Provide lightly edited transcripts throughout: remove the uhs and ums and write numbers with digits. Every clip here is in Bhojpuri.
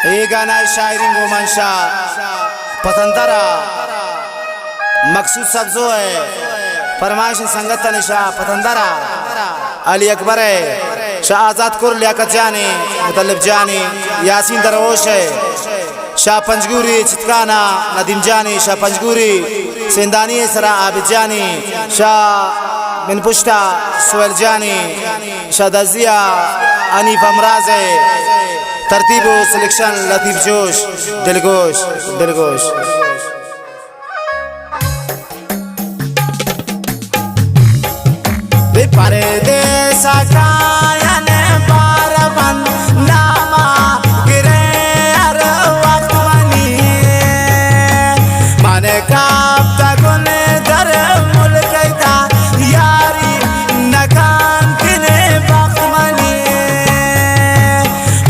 ये गाना शायरी मंशा पतंतरा मकसूद सब्जो है फरमाइश संगत निशा पतंतरा अली अकबर है शाह आजाद कुर लियाकत जानी मुतल्लिब जानी यासीन दरवोश है शाह पंजगुरी चितकाना नदीम जानी शाह पंजगुरी सिंदानी सरा आबिद जानी शाह बिन पुश्ता सुहेल जानी शाह दजिया अनीफ अमराज है तरतीब सिलेक्शन लतीफ जोश दिलगोश दिलगोश परदेसा कायने बारबन नामा गिरे हर वक्त मनी माने काब तगुन दर मुल्क दा यारी नकान किने वक्त मनी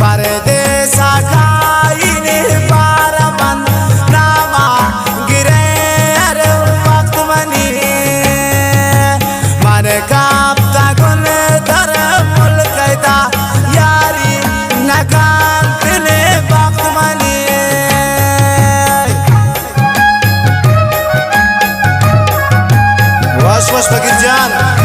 परदेसा कायने बारबन नामा गिरे हर वक्त मनी माने काब वश फकीर जान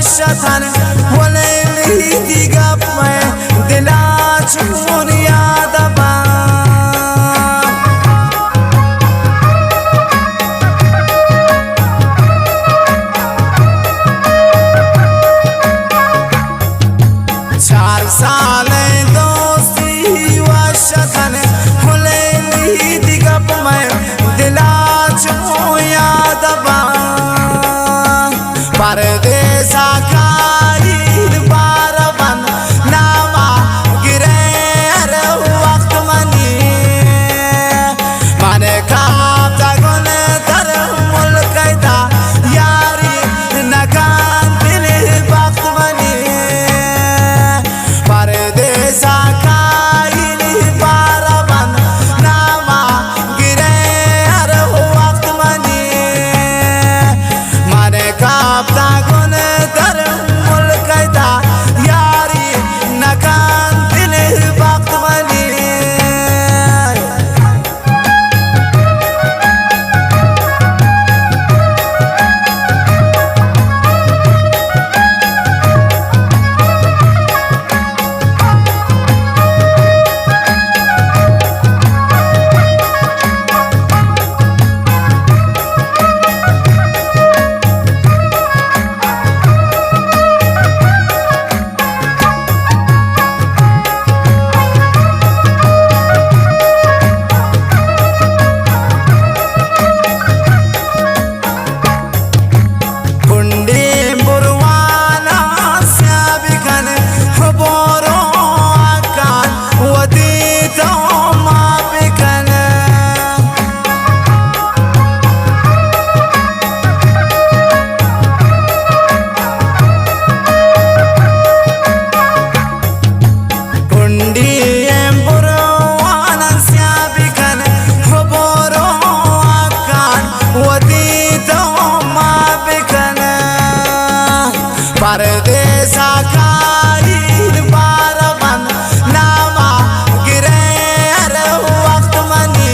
शतन वलेली दिगप में दिला चुन याद बा चार साल दोस्ती व शतन वलेली दिगप में दिला चुन याद बा परदेसा काईल बारबन नामा गिरे हर वक्त मनी माने खाता गुन दर मुल्क दा यारी नकान दिल वक्त मनी परदेसा काईल बारबन नामा गिरे हर वक्त मनी माने खाता परदेसा काईल बारबन नामा गिरे हर वक्त मनी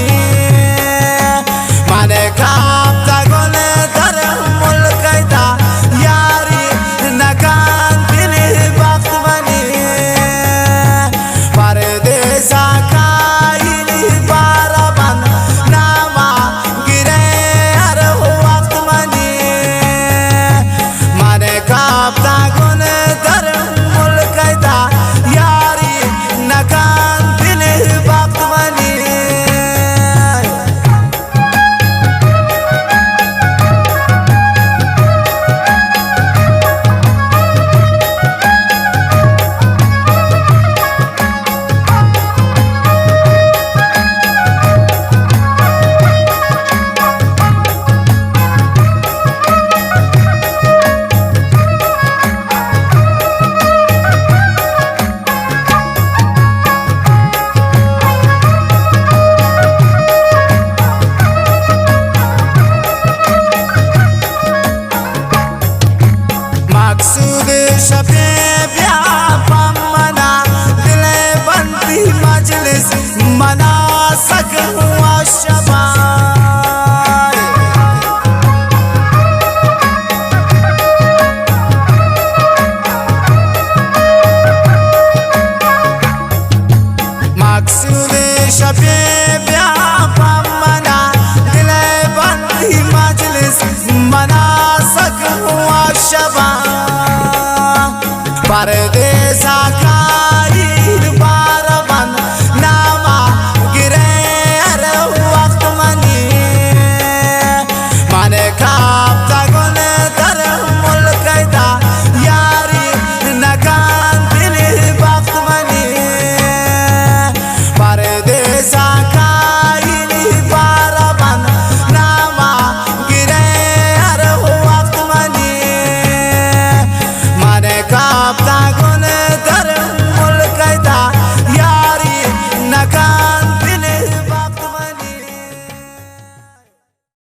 माने खाता गुन दर मुल्क दा यारी नकान दिल वक्त मनी परदेसा काईल बारबन नामा गिरे हर वक्त मनी माने खाता गुन दर मुल्क दा यारी नकान दिल वक्त मनी मकसूद शबे ब्याह मना दिले बंदी मजलिस मना सक हुआ शबा मकसूद शबे ब्याह मना दिले बंदी मजलिस मना सक हुआ शबा परदेसा